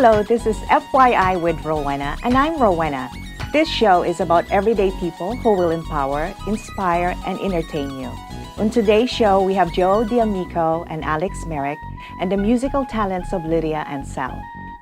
Hello, this is FYI with Rowena, and I'm Rowena. This show is about everyday people who will empower, inspire, and entertain you. On today's show, we have Joe D'Amico and Alex Merrick, and the musical talents of Lydia and Ansel.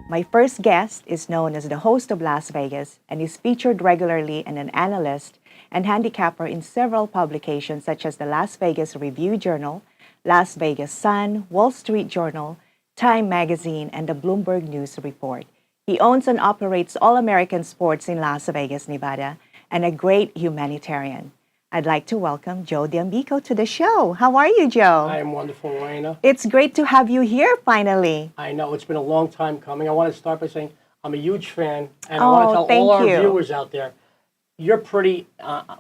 My first guest is known as the host of Las Vegas and is featured regularly as an analyst and handicapper in several publications such as the Las Vegas Review-Journal, Las Vegas Sun, Wall Street Journal, Time Magazine, and the Bloomberg News Report. He owns and operates All American Sports in Las Vegas, Nevada, and a great humanitarian. I'd like to welcome Joe D'Amico to the show. How are you, Joe? I am wonderful, Rowena. It's great to have you here finally. I know, it's been a long time coming. I want to start by saying I'm a huge fan, and I want to tell all our viewers out there, you're pretty,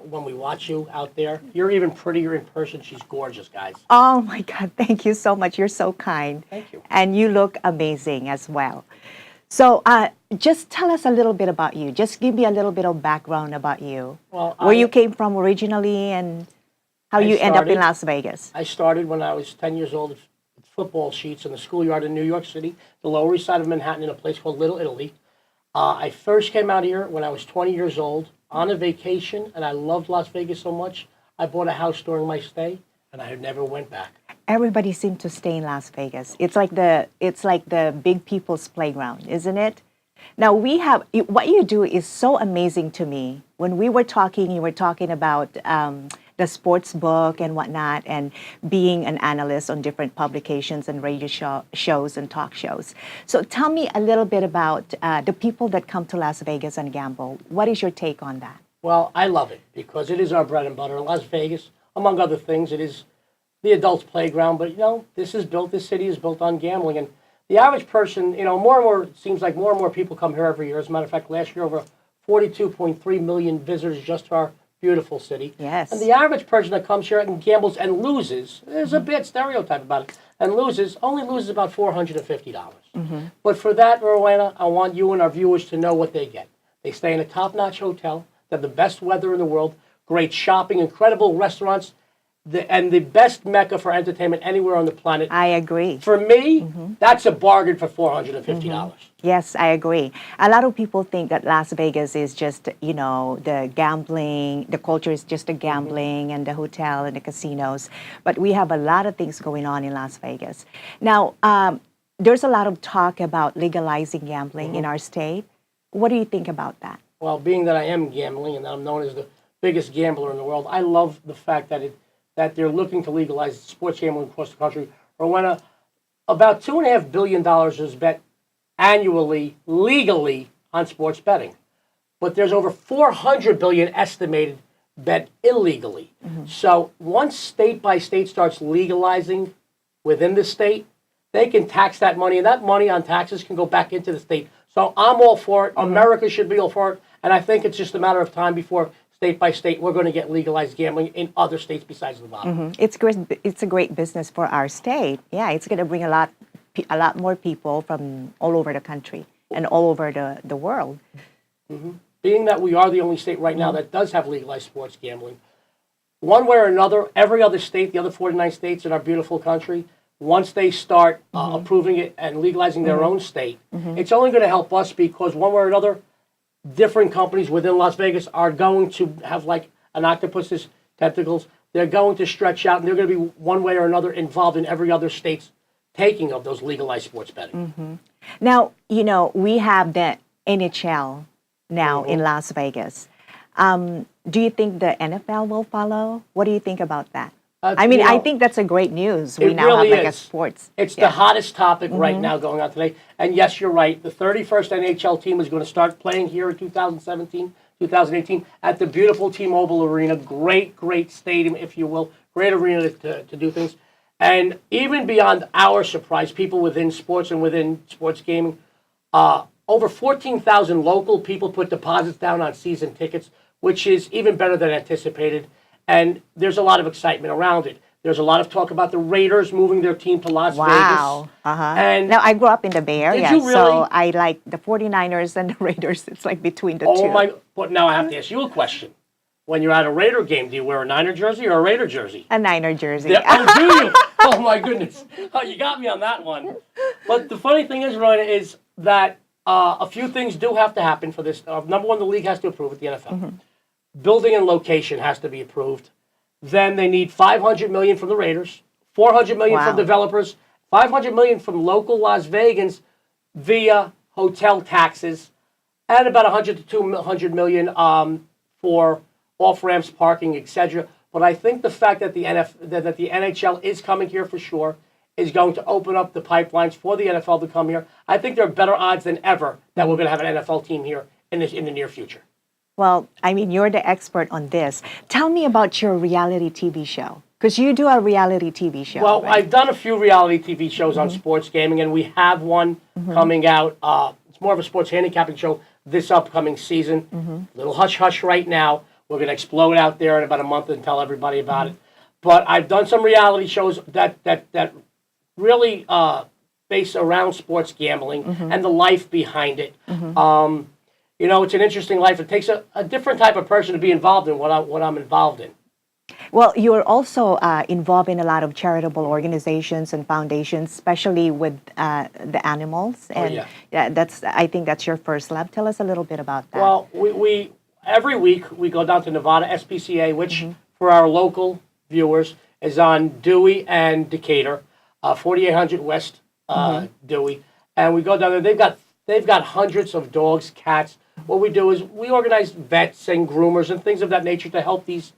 when we watch you out there, you're even prettier in person. She's gorgeous, guys. Oh my God, thank you so much. You're so kind. Thank you. And you look amazing as well. So just tell us a little bit about you. Just give me a little bit of background about you. Well, where you came from originally and how you end up in Las Vegas. I started when I was 10 years old with football sheets in the schoolyard in New York City, the Lower East Side of Manhattan, in a place called Little Italy. I first came out here when I was 20 years old on a vacation, and I loved Las Vegas so much, I bought a house during my stay, and I never went back. Everybody seems to stay in Las Vegas. It's like the big people's playground, isn't it? Now what you do is so amazing to me. When we were talking, you were talking about the sports book and whatnot, and being an analyst on different publications and radio shows and talk shows. So tell me a little bit about the people that come to Las Vegas and gamble. What is your take on that? Well, I love it because it is our bread and butter. Las Vegas, among other things, it is the adults' playground. But, this city is built on gambling. And the average person, more and more, it seems like more and more people come here every year. As a matter of fact, last year, over 42.3 million visitors just to our beautiful city. Yes. And the average person that comes here and gambles and loses, there's a bad stereotype about it, and only loses about $450. Mm-hmm. But for that, Rowena, I want you and our viewers to know what they get. They stay in a top-notch hotel. They have the best weather in the world, great shopping, incredible restaurants, and the best mecca for entertainment anywhere on the planet. I agree. For me, that's a bargain for $450. Yes, I agree. A lot of people think that Las Vegas is just, the gambling, the culture is just the gambling and the hotel and the casinos. But we have a lot of things going on in Las Vegas. Now, there's a lot of talk about legalizing gambling in our state. What do you think about that? Well, being that I am gambling and that I'm known as the biggest gambler in the world, I love the fact that they're looking to legalize sports gambling across the country. Rowena, about $2.5 billion is bet annually, legally, on sports betting. But there's over $400 billion estimated bet illegally. Mm-hmm. So once state by state starts legalizing within the state, they can tax that money, and that money on taxes can go back into the state. So I'm all for it. America should be all for it. And I think it's just a matter of time before state by state, we're going to get legalized gambling in other states besides Nevada. Mm-hmm. It's great. It's a great business for our state. Yeah, it's going to bring a lot more people from all over the country and all over the world. Mm-hmm. Being that we are the only state right now that does have legalized sports gambling, one way or another, every other state, the other 49 states in our beautiful country, once they start approving it and legalizing their own state, it's only going to help us because one way or another, different companies within Las Vegas are going to have like an octopus's tentacles. They're going to stretch out, and they're going to be one way or another involved in every other state's taking of those legalized sports betting. Mm-hmm. Now, we have the NHL now in Las Vegas. Do you think the NFL will follow? What do you think about that? I think that's a great news. We now really have a sports. It's the hottest topic right now going on today. And yes, you're right. The 31st NHL team is going to start playing here in 2017, 2018 at the beautiful T-Mobile Arena. Great, great stadium, if you will. Great arena to do things. And even beyond our surprise, people within sports and within sports gaming, over 14,000 local people put deposits down on season tickets, which is even better than anticipated. And there's a lot of excitement around it. There's a lot of talk about the Raiders moving their team to Las Vegas. Wow. And now, I grew up in the Bay Area, did you really? So I like the 49ers and the Raiders. It's like between the two. Oh, my. But now I have to ask you a question. When you're at a Raider game, do you wear a Niner jersey or a Raider jersey? A Niner jersey. Yeah, oh, do you? Oh, my goodness. Oh, you got me on that one. But the funny thing is, Rowena, is that a few things do have to happen for this. Number one, the league has to approve it, the NFL. Building and location has to be approved. Then they need $500 million from the Raiders, $400 million from developers, $500 million from local Las Vegans via hotel taxes, and about $100 to $200 million for off-ramps, parking, etc. But I think the fact that the NHL is coming here for sure is going to open up the pipelines for the NFL to come here. I think there are better odds than ever that we're going to have an NFL team here in the near future. Well, I mean, you're the expert on this. Tell me about your reality TV show, because you do a reality TV show. Well, right? I've done a few reality TV shows on sports gaming, and we have one coming out. It's more of a sports handicapping show this upcoming season. Little hush-hush right now. We're going to explode out there in about a month and tell everybody about it. But I've done some reality shows that really base around sports gambling and the life behind it. You know, it's an interesting life. It takes a different type of person to be involved in what I'm involved in. Well, you're also involved in a lot of charitable organizations and foundations, especially with the animals. And I think that's your first love. Tell us a little bit about that. Well, we every week we go down to Nevada SPCA, which for our local viewers is on Dewey and Decatur, 4800 West Dewey, and we go down there. They've got hundreds of dogs, cats. What we do is we organize vets and groomers and things of that nature to help these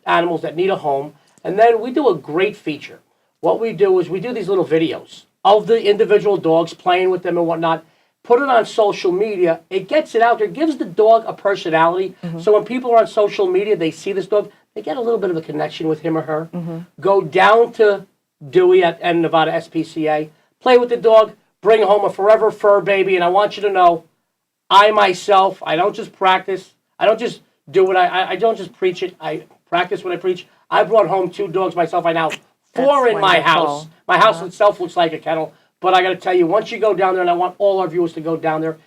animals that need a home. And then we do a great feature. What we do is we do these little videos of the individual dogs, playing with them and whatnot, put it on social media. It gets it out there, gives the dog a personality. So when people are on social media, they see this dog, they get a little bit of a connection with him or her. Go down to Dewey and Nevada SPCA, play with the dog, bring home a forever fur baby. And I want you to know, I myself, I don't just practice. I don't just do it. I don't just preach it. I practice what I preach. I brought home 2 dogs myself. I now 4 in my house. My house itself looks like a kennel. But I got to tell you, once you go down there, and I want all our viewers to go down there,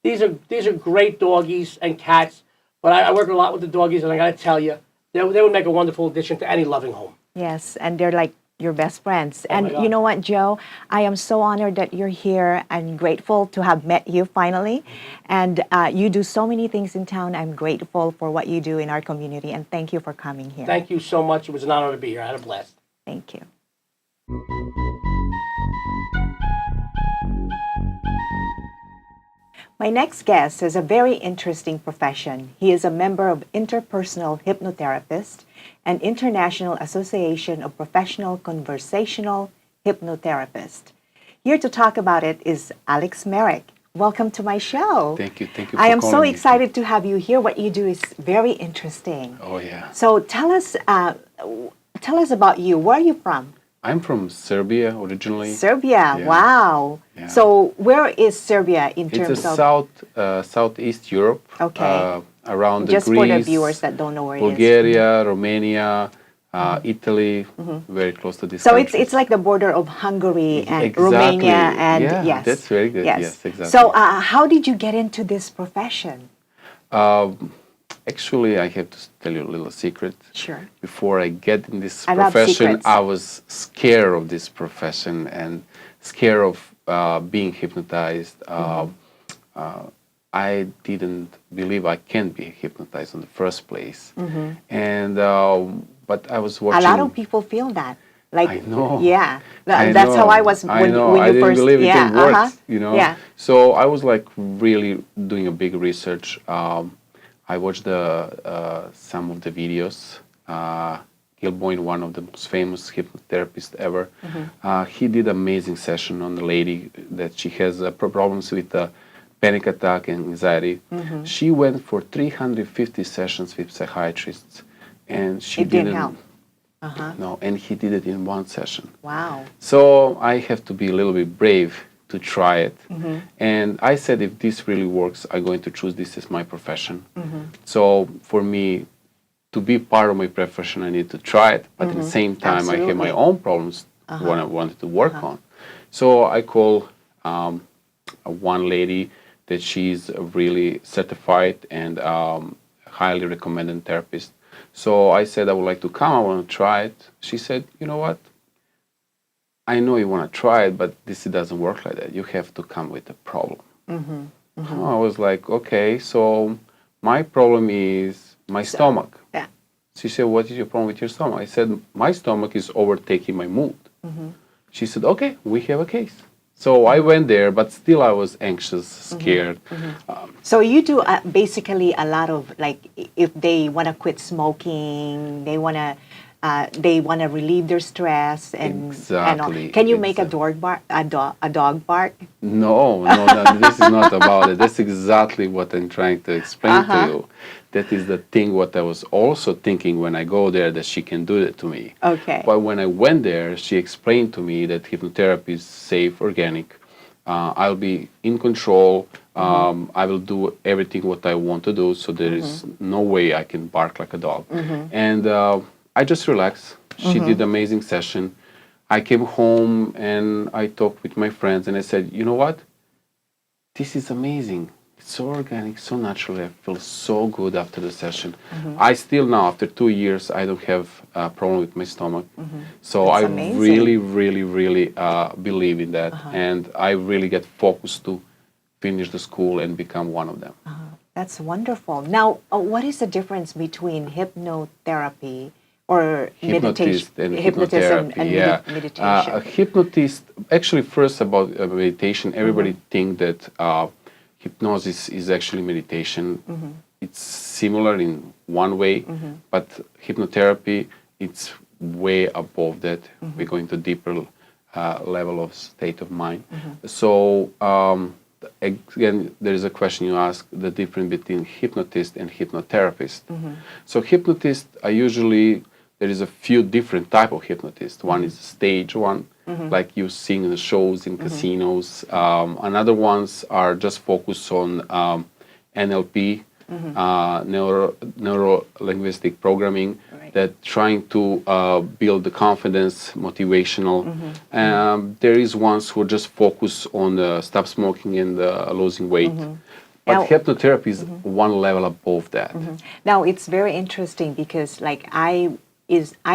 these are great doggies and cats. But I work a lot with the doggies, and I got to tell you, they would make a wonderful addition to any loving home. Yes, and they're like your best friends. Oh, and you know what, Joe? I am so honored that you're here. I'm grateful to have met you finally. And you do so many things in town. I'm grateful for what you do in our community. And thank you for coming here. Thank you so much. It was an honor to be here. I had a blast. Thank you. My next guest has a very interesting profession. He is a member of Interpersonal Hypnotherapist and International Association of Professional Conversational Hypnotherapists. Here to talk about it is Alex Merrick. Welcome to my show. Thank you. Thank you. I am so excited to have you here. What you do is very interesting. Oh yeah. So tell us about you. Where are you from? I'm from Serbia originally. Serbia. Yeah. Wow. Yeah. So where is Serbia in terms it's of southeast Europe. Okay. Around just Greece, for the viewers that don't know where Bulgaria, Romania, Italy, very close to this. So countries. it's like the border of Hungary and Exactly. Romania and yeah, yes. That's very good. Yes, exactly. So how did you get into this profession? Actually, I have to tell you a little secret. Sure. Before I get in this I love profession, secrets. I was scared of this profession and scared of being hypnotized. I didn't believe I can be hypnotized in the first place. And but I was watching. A lot of people feel that. Like, I know. Yeah, I that's how know. I was when know. you I didn't first. believe it Yeah, can work. You know. Yeah. So I was like really doing a big research. I watched some of the videos. Gil Boyne, one of the most famous hypnotherapists ever, he did amazing session on the lady that she has problems with panic attack and anxiety. She went for 350 sessions with psychiatrists, and she It didn't help. No, and he did it in one session. Wow. So I have to be a little bit brave to try it. And I said, if this really works, I'm going to choose this as my profession. So for me, to be part of my profession, I need to try it. But at the same time, I have my own problems what I wanted to work on. So I call one lady that she's really certified and highly recommended therapist. So I said, I would like to come, I want to try it. She said, you know what? I know you want to try it, but this doesn't work like that. You have to come with a problem. I was like, okay, so my problem is my stomach. Yeah. She said, what is your problem with your stomach? I said, my stomach is overtaking my mood. She said, okay, we have a case. So I went there, but still I was anxious, scared. So you do basically a lot of like, if they want to quit smoking, they want to relieve their stress and Exactly. and all. Can you make a dog bark? A dog bark? No, this is not about it. That's exactly what I'm trying to explain to you. That is the thing what I was also thinking when I go there, that she can do it to me. Okay. But when I went there, she explained to me that hypnotherapy is safe, organic. I'll be in control. I will do everything what I want to do. So there is no way I can bark like a dog. And I just relaxed. She did amazing session. I came home and I talked with my friends and I said, you know what? This is amazing. It's so organic, so natural. I feel so good after the session. I still now, after 2 years, I don't have a problem with my stomach. So That's I amazing. really believe in that. And I really get focused to finish the school and become one of them. That's wonderful. Now, what is the difference between hypnotherapy or Hypnotist meditation? and Hypnotism hypnotherapy, and yeah. meditation. A hypnotist, actually first about meditation, everybody think that hypnosis is actually meditation. It's similar in one way, but hypnotherapy, it's way above that. We're going to deeper level of state of mind. So again, there is a question you ask, the difference between hypnotist and hypnotherapist. So hypnotist are usually, there is a few different type of hypnotists. One is stage one, like you sing in the shows in casinos. Another ones are just focused on NLP, neuro-linguistic programming, that trying to build the confidence, motivational. There is ones who just focus on stop smoking and losing weight. But Now- hypnotherapy is one level above that. Now, it's very interesting because like I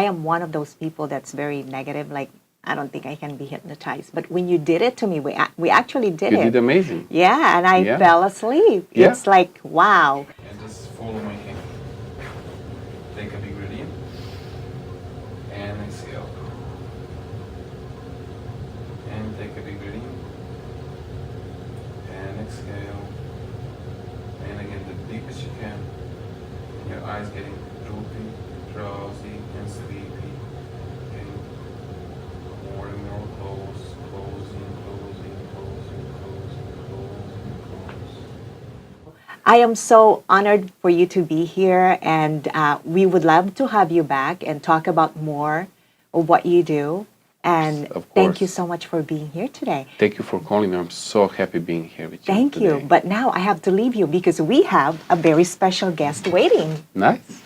am one of those people that's very negative. Like, I don't think I can be hypnotized. But when you did it to me, we actually did You it. did amazing. Yeah, and I Yeah. fell asleep. Yeah. It's like, wow. And just follow my hand. Take a big breath in. And exhale. And take a big breath in. And exhale. And again, the deepest you can. Your eyes getting droopy, drowsy, and sleepy. Getting more and more close, closing. I am so honored for you to be here, and we would love to have you back and talk about more of what you do. And Of thank you course. so much for being here today. Thank you for calling me. I'm so happy being here with you. Thank you. today. But now I have to leave you because we have a very special guest waiting. Nice.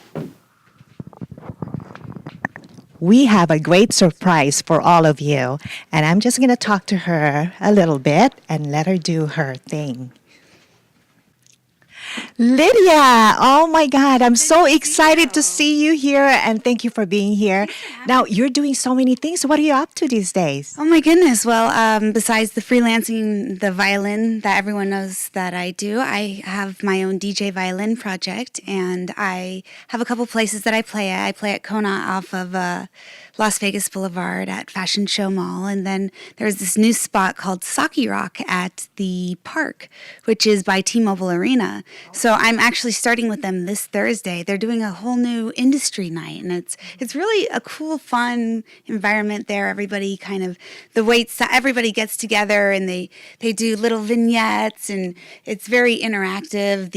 We have a great surprise for all of you, and I'm just going to talk to her a little bit and let her do her thing. Lydia, oh my God, I'm so excited to see you here, and thank you for being here. Now, you're doing so many things. What are you up to these days? Oh my goodness. Well, besides the freelancing, the violin that everyone knows that I do, I have my own DJ violin project, and I have a couple places that I play at. I play at Kona off of Las Vegas Boulevard at Fashion Show Mall, and then there's this new spot called Saki Rock at the park, which is by T-Mobile Arena. So I'm actually starting with them this Thursday. They're doing a whole new industry night, and it's really a cool, fun environment there. Everybody kind of, everybody gets together and they do little vignettes, and it's very interactive.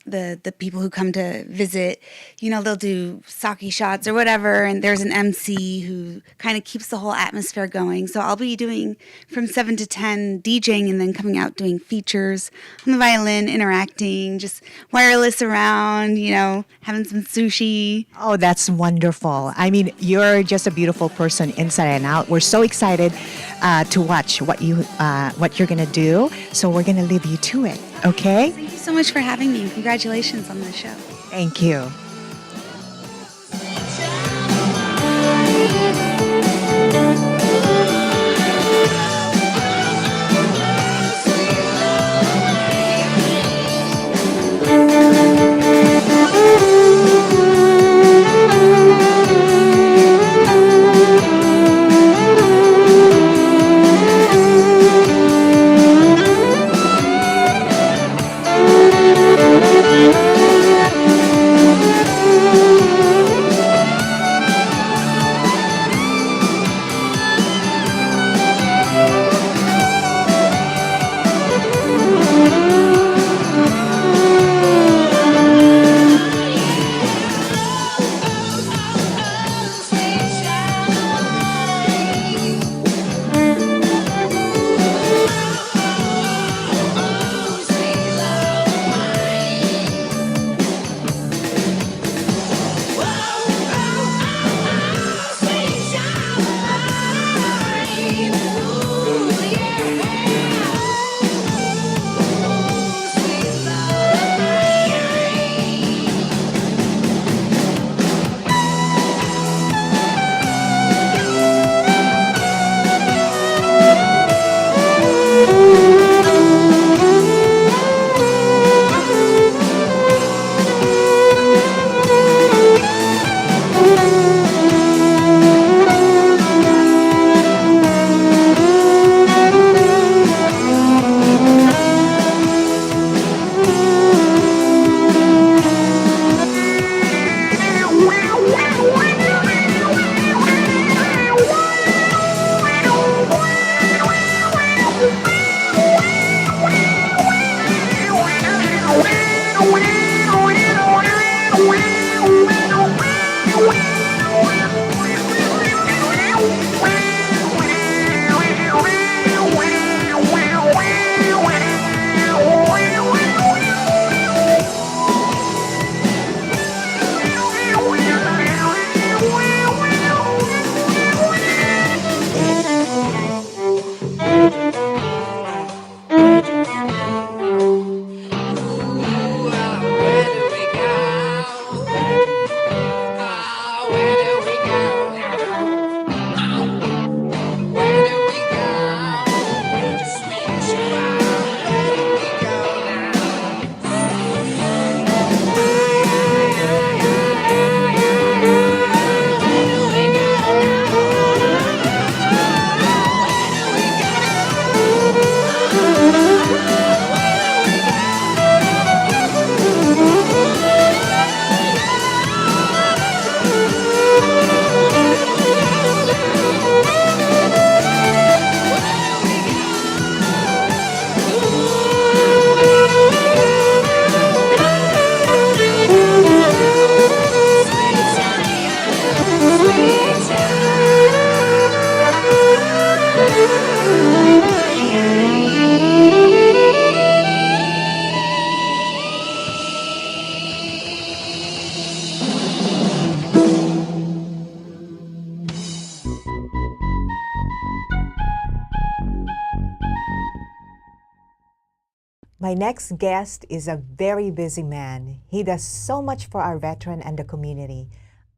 The people who come to visit, they'll do sake shots or whatever, and there's an MC who kind of keeps the whole atmosphere going. So I'll be doing from 7 to 10 DJing, and then coming out doing features on the violin, interacting, just wireless around, having some sushi. Oh, that's wonderful. I mean, you're just a beautiful person inside and out. We're so excited to watch what you're going to do. So we're going to leave you to it, okay? Thank you so much for having me. Congratulations on the show. Thank you. My next guest is a very busy man. He does so much for our veteran and the community.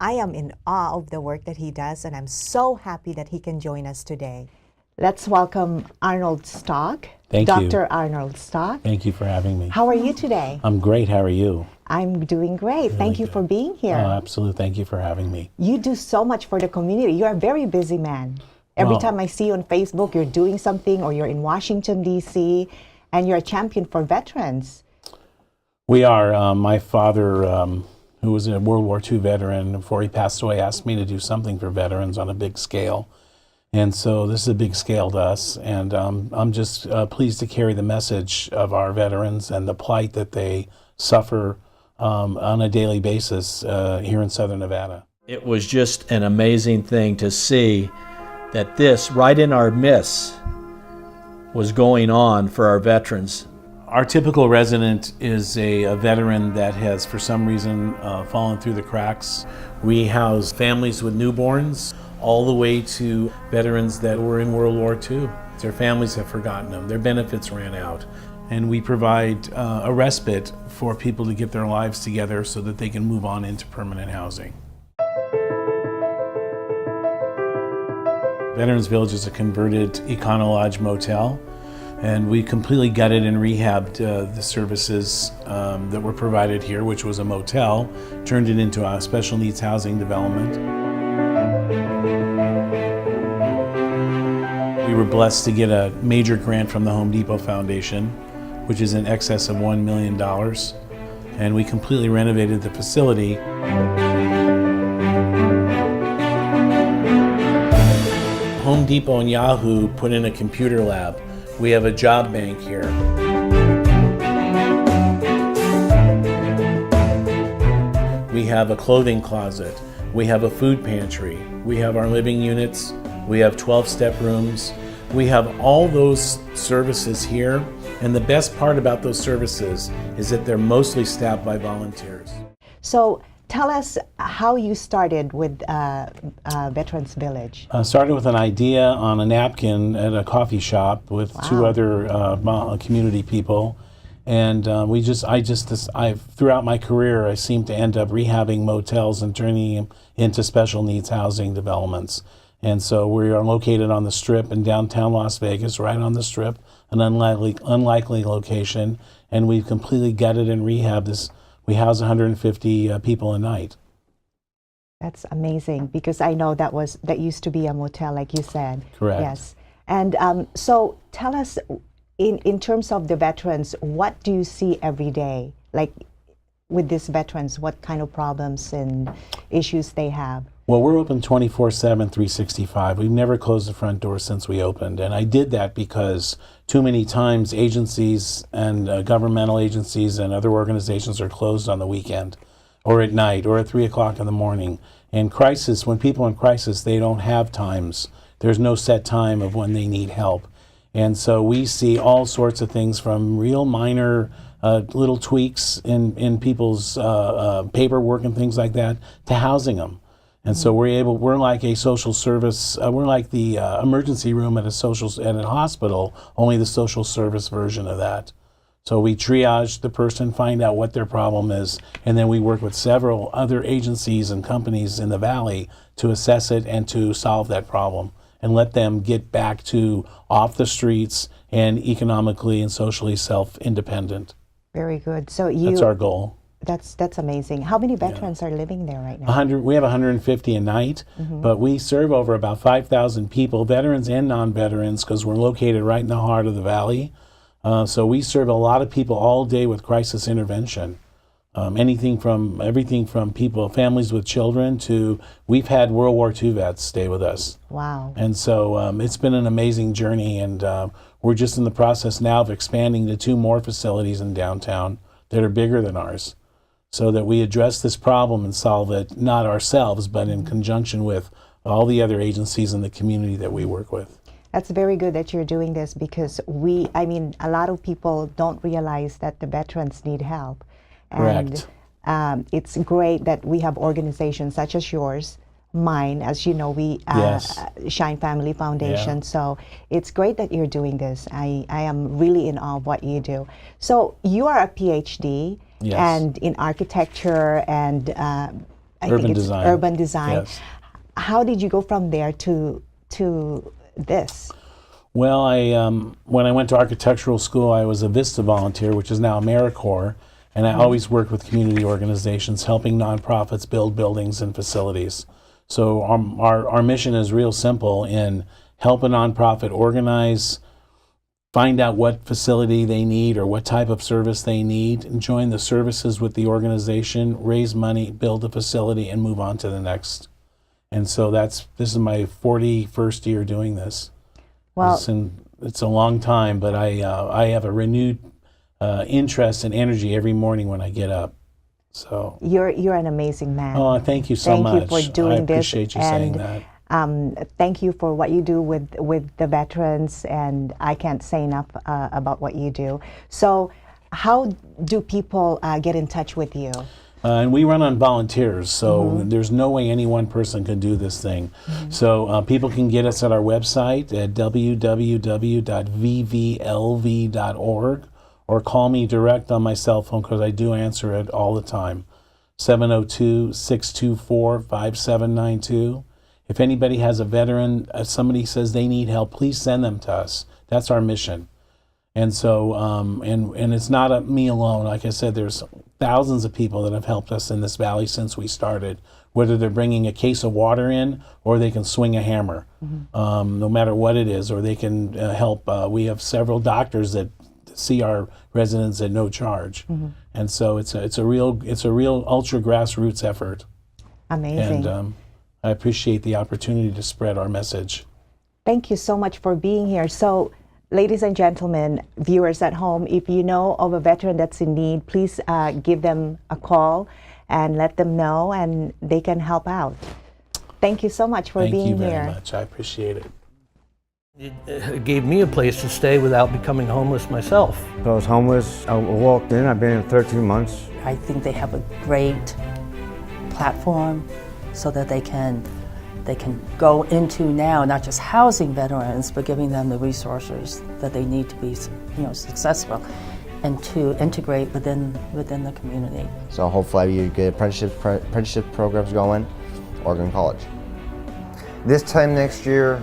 I am in awe of the work that he does, and I'm so happy that he can join us today. Let's welcome Arnold Stalk. Thank you. Dr. Arnold Stalk. Thank you for having me. How are you today? I'm great. How are you? I'm doing great. Thank you good. for being here. Oh, absolutely. Thank you for having me. You do so much for the community. You're a very busy man. Every Well- time I see you on Facebook, you're doing something, or you're in Washington, D.C., and you're a champion for veterans. We are. My father, who was a World War II veteran, before he passed away, asked me to do something for veterans on a big scale. And so this is a big scale to us. And I'm just pleased to carry the message of our veterans and the plight that they suffer on a daily basis here in Southern Nevada. It was just an amazing thing to see that this, right in our midst, was going on for our veterans. Our typical resident is a veteran that has, for some reason, fallen through the cracks. We house families with newborns, all the way to veterans that were in World War II. Their families have forgotten them. Their benefits ran out. And we provide a respite for people to get their lives together so that they can move on into permanent housing. Veterans Village is a converted Econo Lodge motel, and we completely gutted and rehabbed the services that were provided here, which was a motel, turned it into a special needs housing development. We were blessed to get a major grant from the Home Depot Foundation, which is in excess of $1 million, and we completely renovated the facility. Home Depot and Yahoo put in a computer lab. We have a job bank here. We have a clothing closet. We have a food pantry. We have our living units. We have 12-step rooms. We have all those services here. And the best part about those services is that they're mostly staffed by volunteers. So tell us how you started with Veterans Village. Started with an idea on a napkin at a coffee shop with two other community people, and throughout my career, I seem to end up rehabbing motels and turning them into special needs housing developments. And so we are located on the Strip in downtown Las Vegas, right on the Strip, an unlikely location, and we've completely gutted and rehabbed this. We house 150 people a night. That's amazing, because I know that used to be a motel, like you said. Correct. Yes. And so tell us, in terms of the veterans, what do you see every day? Like with these veterans, what kind of problems and issues they have? Well, we're open 24/7, 365. We've never closed the front door since we opened. And I did that because too many times agencies and governmental agencies and other organizations are closed on the weekend or at night or at 3 o'clock in the morning. And crisis, when people are in crisis, they don't have times. There's no set time of when they need help. And so we see all sorts of things, from real minor little tweaks in people's paperwork and things like that to housing them. And so we're like a social service, we're like the emergency room at a hospital, only the social service version of that. So we triage the person, find out what their problem is, and then we work with several other agencies and companies in the Valley to assess it and to solve that problem and let them get back to off the streets and economically and socially self-independent. Very good. So That's our goal. That's amazing. How many veterans are living there right now? We have 150 a night, but we serve over about 5,000 people, veterans and non-veterans, because we're located right in the heart of the Valley. So we serve a lot of people all day with crisis intervention. Everything from people, families with children, to we've had World War II vets stay with us. Wow. And so it's been an amazing journey, and we're just in the process now of expanding to 2 more facilities in downtown that are bigger than ours, so that we address this problem and solve it, not ourselves, but in conjunction with all the other agencies in the community that we work with. That's very good that you're doing this, because a lot of people don't realize that the veterans need help. Correct. And it's great that we have organizations such as yours mind. As you know, we Yes. Shine Family Foundation. Yeah. So it's great that you're doing this. I am really in awe of what you do. So you are a PhD Yes. and in architecture and I Urban think it's design. urban design. Yes. How did you go from there to this? Well, when I went to architectural school, I was a VISTA volunteer, which is now AmeriCorps, and I always worked with community organizations, helping nonprofits build buildings and facilities. So our mission is real simple in help a nonprofit organize, find out what facility they need or what type of service they need, and join the services with the organization, raise money, build a facility, and move on to the next. And so this is my 41st year doing this. Well, It's a long time, but I have a renewed interest and energy every morning when I get up. So you're an amazing man. oh, thank you so Thank much. you for doing I appreciate you saying that. Thank you for what you do with the veterans, and I can't say enough about what you do. So how do people get in touch with you? And we run on volunteers, so there's no way any one person can do this thing. So people can get us at our website at www.vvlv.org or call me direct on my cell phone because I do answer it all the time, 702-624-5792. If anybody has a veteran, if somebody says they need help, please send them to us. That's our mission. And so, and it's not me alone. Like I said, there's thousands of people that have helped us in this valley since we started, whether they're bringing a case of water in or they can swing a hammer, no matter what it is, or they can help. We have several doctors that see our residents at no charge. And so it's a real ultra grassroots effort. Amazing. And I appreciate the opportunity to spread our message. Thank you so much for being here. So, ladies and gentlemen, viewers at home, if you know of a veteran that's in need, please give them a call and let them know, and they can help out. Thank you so much for being Thank you here. very much. I appreciate it. It gave me a place to stay without becoming homeless myself. So I was homeless. I walked in. I've been in 13 months. I think they have a great platform so that they can go into now not just housing veterans, but giving them the resources that they need to be, successful and to integrate within the community. So hopefully you get apprenticeship programs going or go to college. This time next year,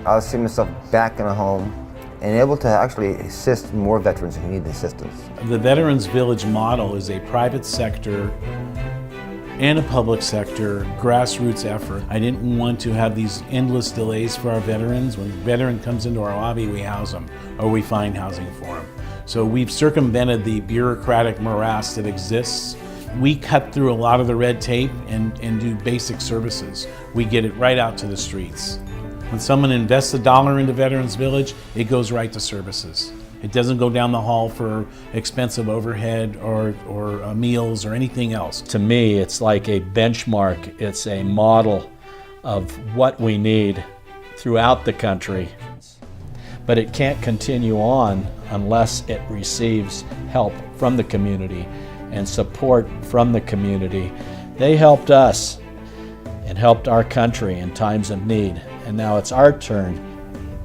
I'll see myself back in a home and able to actually assist more veterans who need assistance. The Veterans Village model is a private sector and a public sector grassroots effort. I didn't want to have these endless delays for our veterans. When a veteran comes into our lobby, we house them or we find housing for them. So we've circumvented the bureaucratic morass that exists. We cut through a lot of the red tape and do basic services. We get it right out to the streets. When someone invests $1 into Veterans Village, it goes right to services. It doesn't go down the hall for expensive overhead or meals or anything else. To me, it's like a benchmark. It's a model of what we need throughout the country. But it can't continue on unless it receives help from the community and support from the community. They helped us and helped our country in times of need. And now it's our turn.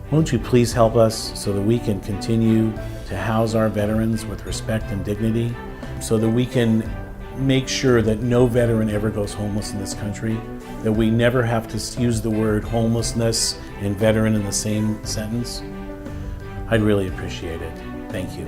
Won't you please help us so that we can continue to house our veterans with respect and dignity, so that we can make sure that no veteran ever goes homeless in this country, that we never have to use the word homelessness and veteran in the same sentence? I'd really appreciate it. Thank you.